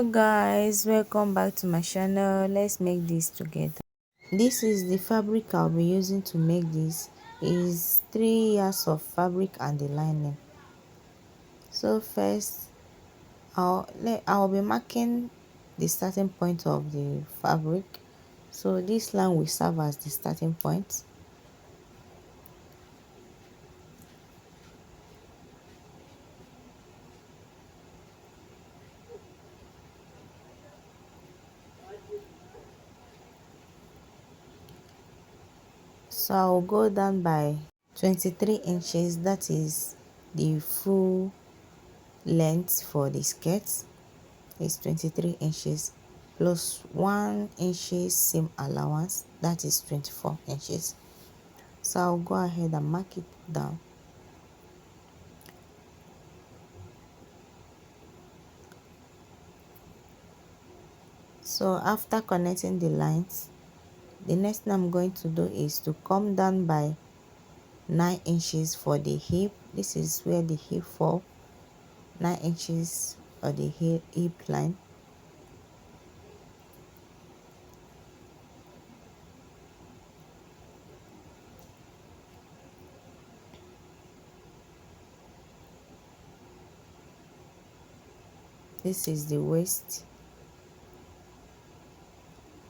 Hello guys, welcome back to my channel. Let's make this together. This is the fabric I'll be using to make this. Is 3 yards of fabric and the lining. So first I'll be marking the starting point of the fabric. So this line will serve as the starting point. So I'll go down by 23 inches, that is the full length for the skirt. Is 23 inches plus 1 inch seam allowance, that is 24 inches. So I'll go ahead and mark it down. So after connecting the lines, the next thing I'm going to do is to come down by 9 inches for the hip. This is where the hip fall, 9 inches for the hip line. This is the waist.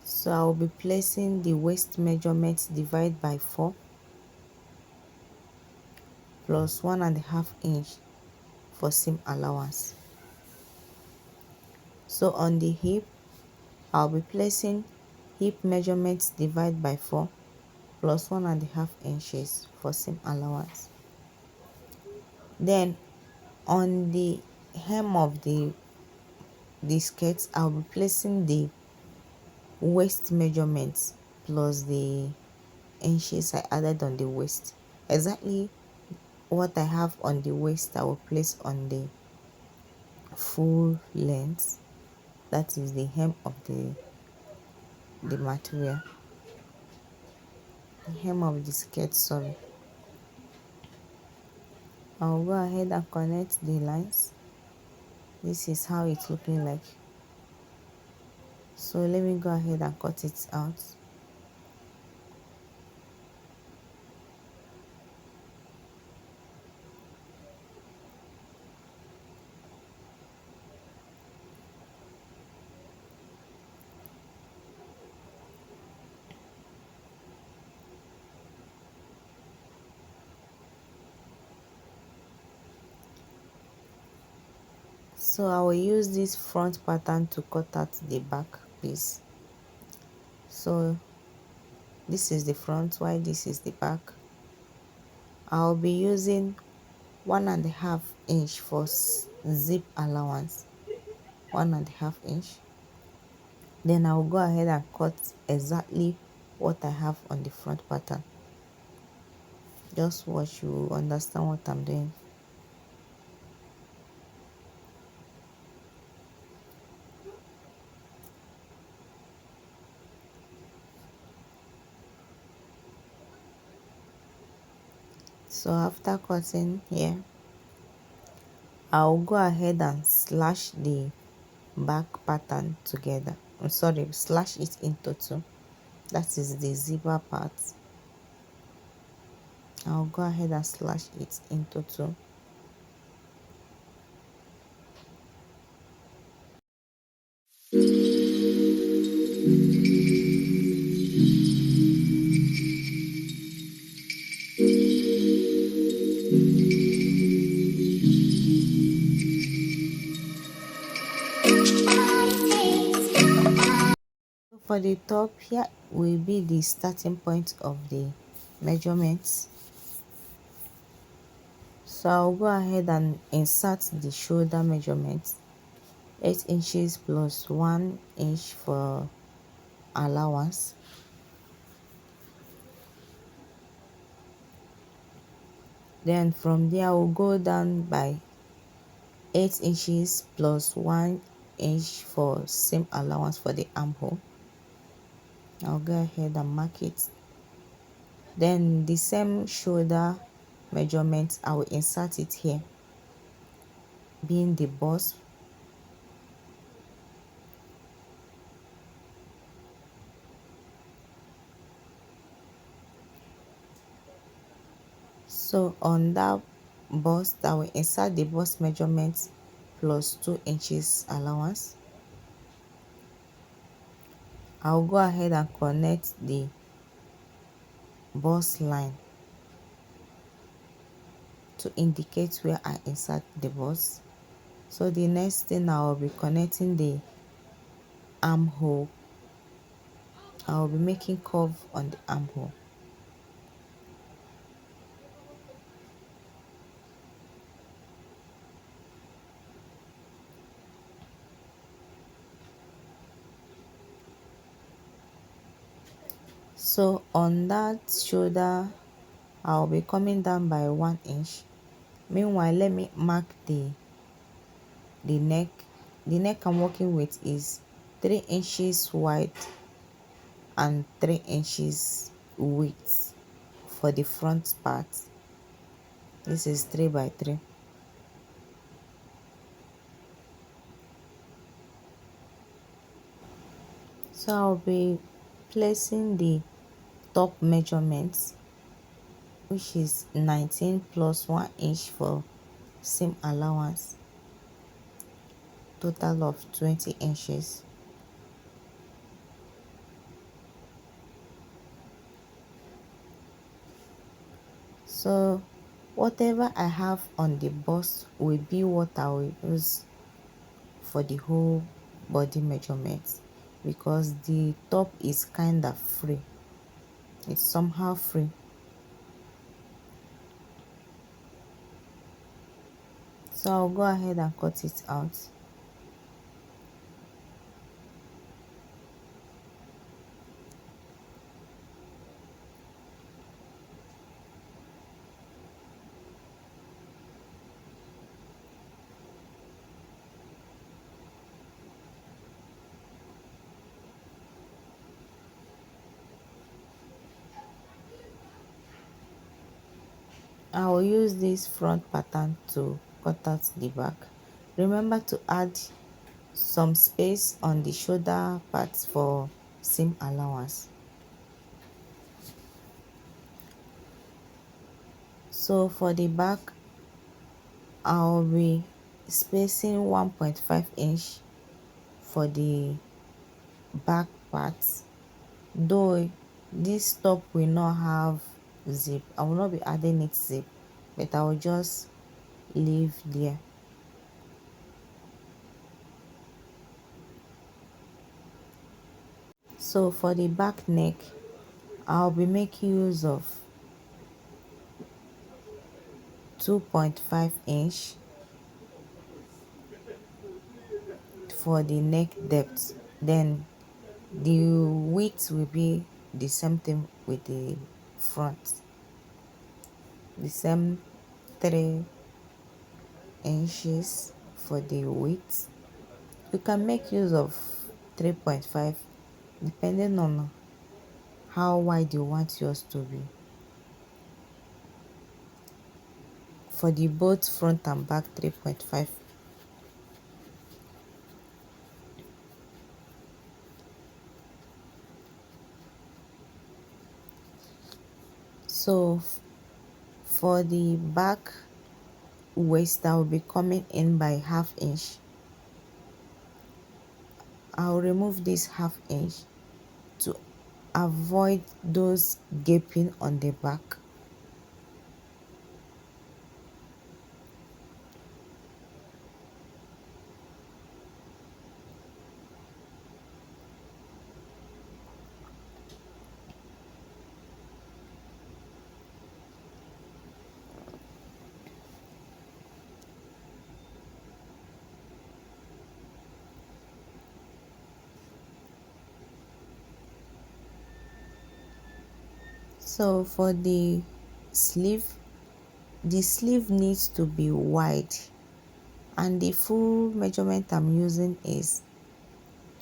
So I'll be placing the waist measurement divided by 4 plus 1.5 inch for seam allowance. So on the hip, I'll be placing hip measurements divided by 4 plus 1.5 inches for seam allowance. Then on the hem of the skirt, I'll be placing the waist measurements plus the inches I added on the waist. Exactly what I have on the waist, I will place on the full length, that is the hem of the material, the hem of the skirt, sorry. I'll go ahead and connect the lines. This is how it's looking like. So let me go ahead and cut it out. So I will use this front pattern to cut out the back piece. So this is the front, while this is the back. I'll be using 1.5 inch for zip allowance, 1.5 inch. Then I'll go ahead and cut exactly what I have on the front pattern. Just watch, you understand what I'm doing. So after cutting here, I'll go ahead and slash the back pattern together. I'm sorry, slash it into 2. That is the zipper part. I'll go ahead and slash it into 2. For the top, here will be the starting point of the measurements. So I'll go ahead and insert the shoulder measurements, 8 inches plus 1 inch for allowance. Then from there I will go down by 8 inches plus 1 inch for seam allowance for the armhole. I'll go ahead and mark it. Then the same shoulder measurement, I will insert it here, being the bust. 8 inches plus 1 inch for seam allowance. Then from there I will go down by 8 inches plus 1 inch for seam allowance for the armhole. I'll go ahead and mark it. Then the same shoulder measurement, I will insert it here, being the bust. 8 inches plus 1 inch for seam allowance for the armhole. So on that bust, I will insert the bust measurement plus 2 inches allowance. I'll go ahead and connect the bust line to indicate where I insert the bust. So the next thing, I will be connecting the armhole. I will be making curve on the armhole. So on that shoulder, I'll be coming down by 1 inch. Meanwhile, let me mark the neck. The neck I'm working with is 3 inches wide and 3 inches width for the front part. This is 3 by 3. So I'll be placing the top measurements, which is 19 plus 1 inch for seam allowance, total of 20 inches. So whatever I have on the bust will be what I will use for the whole body measurements, because the top is kind of free. It's somehow free. So I'll go ahead and cut it out. I will use this front pattern to cut out the back. Remember to add some space on the shoulder parts for seam allowance. So for the back, I'll be spacing 1.5 inch for the back parts. Though this top will not have zip, I will not be adding it zip, but I will just leave there. So for the back neck, I'll be making use of 2.5 inch for the neck depth. Then the width will be the same thing with the front, the same 3 inches for the width. You can make use of 3.5 depending on how wide you want yours to be. For the both front and back, 3.5. So for the back waist, that will be coming in by half inch. I'll remove this half inch to avoid those gaping on the back. So for the sleeve needs to be wide, and the full measurement I'm using is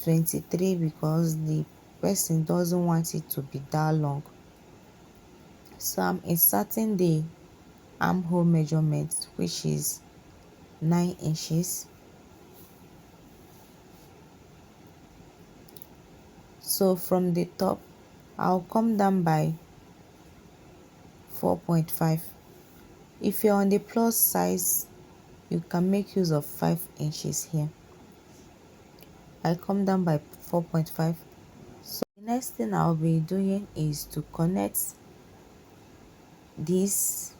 23 because the person doesn't want it to be that long. So I'm inserting the armhole measurement, which is 9 inches. So from the top, I'll come down by 4.5. If you're on the plus size, you can make use of 5 inches here. I come down by 4.5. So the next thing I'll be doing is to connect these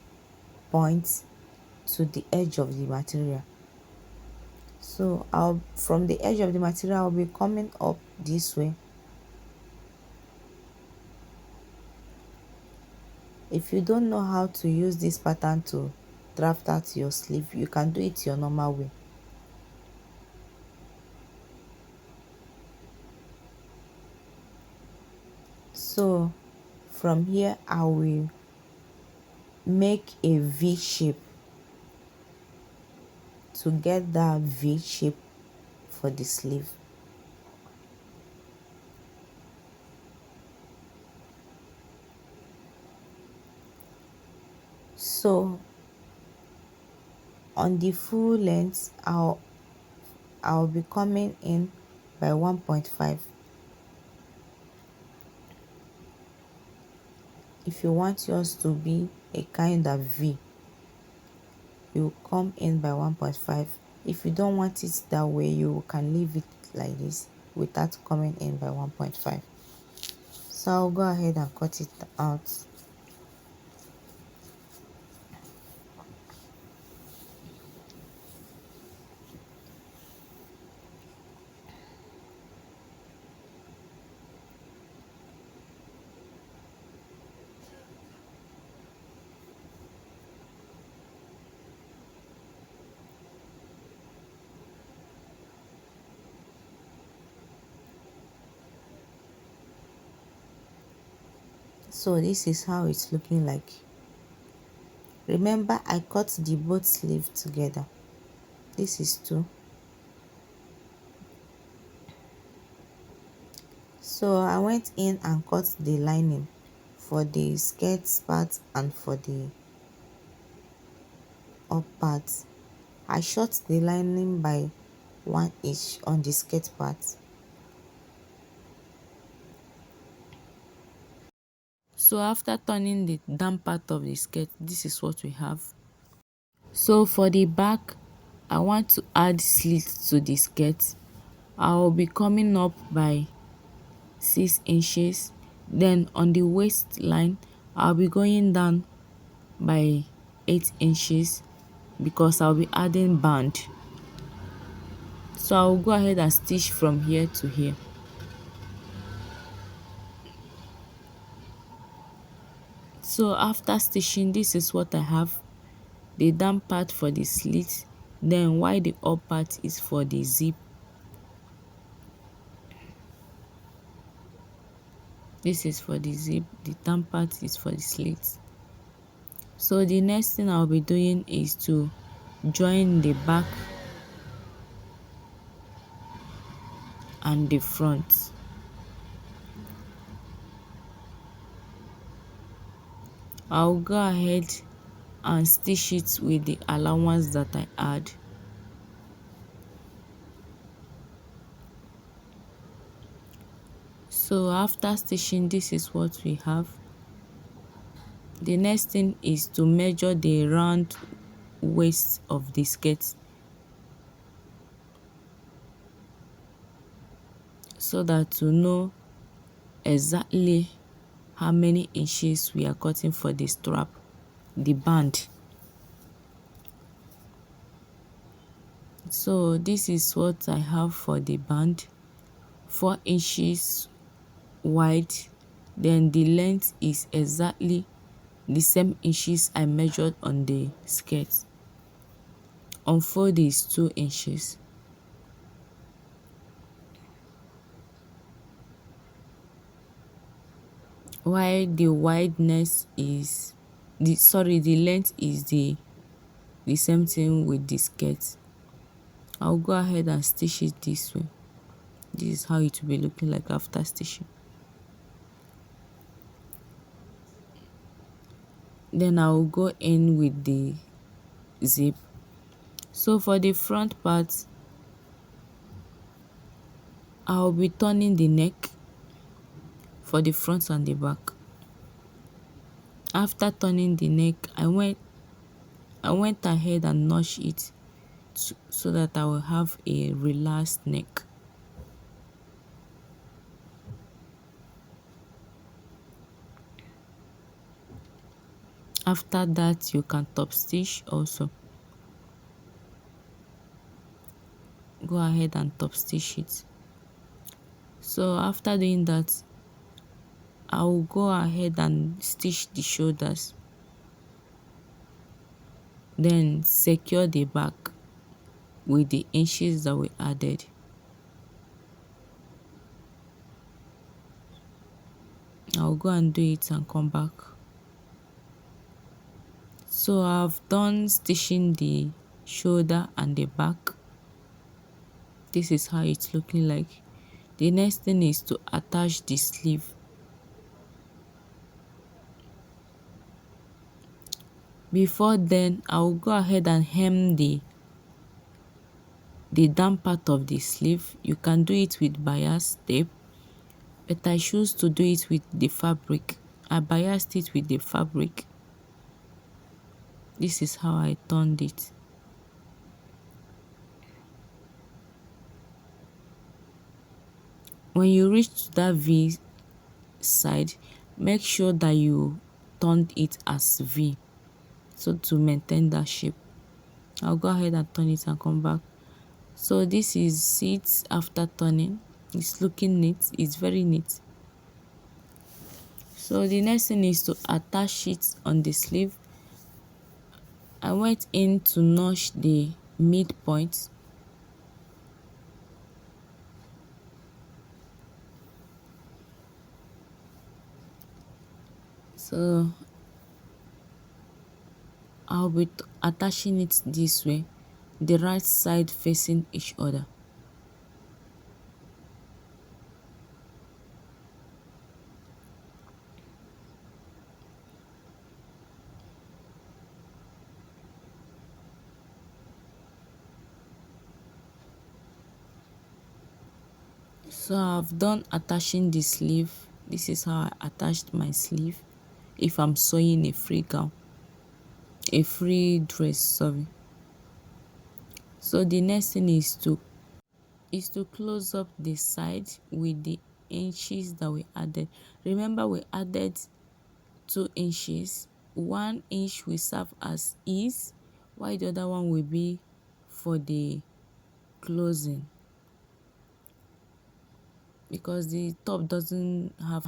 points to the edge of the material. So I'll from the edge of the material, I'll be coming up this way. If you don't know how to use this pattern to draft out your sleeve, you can do it your normal way. So from here, I will make a V shape to get that V shape for the sleeve. So on the full length, I'll be coming in by 1.5. If you want yours to be a kind of V, you come in by 1.5. If you don't want it that way, you can leave it like this without coming in by 1.5. So I'll go ahead and cut it out. So this is how it's looking like. Remember, I cut the both sleeve together. This is two. So I went in and cut the lining for the skirt part and for the up part. I short the lining by 1 inch on the skirt part. So after turning the down part of the skirt, this is what we have. So for the back, I want to add slit to the skirt. I will be coming up by 6 inches. Then on the waistline, I'll be going down by 8 inches because I'll be adding band. So I'll go ahead and stitch from here to here. So after stitching, this is what I have. The down part for the slit, then while the up part is for the zip. This is for the zip, the down part is for the slit. So the next thing I'll be doing is to join the back and the front. I'll go ahead and stitch it with the allowance that I add. So after stitching, this is what we have. The next thing is to measure the round waist of the skirt so that to know exactly how many inches we are cutting for the strap, the band. So this is what I have for the band, 4 inches wide. Then the length is exactly the same inches I measured on the skirt. Unfold is 2 inches. While the wideness is the length is the same thing with the skirt. I'll go ahead and stitch it this way. This is how it will be looking like after stitching. Then I will go in with the zip. So for the front part, I'll be turning the neck for the front and the back. After turning the neck, I went I went ahead and notched it so that I will have a relaxed neck. After that, you can top stitch also. Go ahead and top stitch it. So after doing that, I will go ahead and stitch the shoulders, then secure the back with the inches that we added. I'll go and do it and come back. So I've done stitching the shoulder and the back. This is how it's looking like. The next thing is to attach the sleeve. Before then, I will go ahead and hem the down part of the sleeve. You can do it with bias tape, but I choose to do it with the fabric. I biased it with the fabric. This is how I turned it. When you reach that V side, make sure that you turned it as V, so to maintain that shape. I'll go ahead and turn it and come back. So this is it after turning. It's looking neat. It's very neat. So the next thing is to attach it on the sleeve. I went in to notch the midpoint. So I'll be attaching it this way, the right side facing each other. So I've done attaching the sleeve. This is how I attached my sleeve if I'm sewing a free gown, a free dress, sorry. So the next thing is to close up the side with the inches that we added. Remember, we added 2 inches. 1 inch will serve as ease, while the other one will be for the closing, because the top doesn't have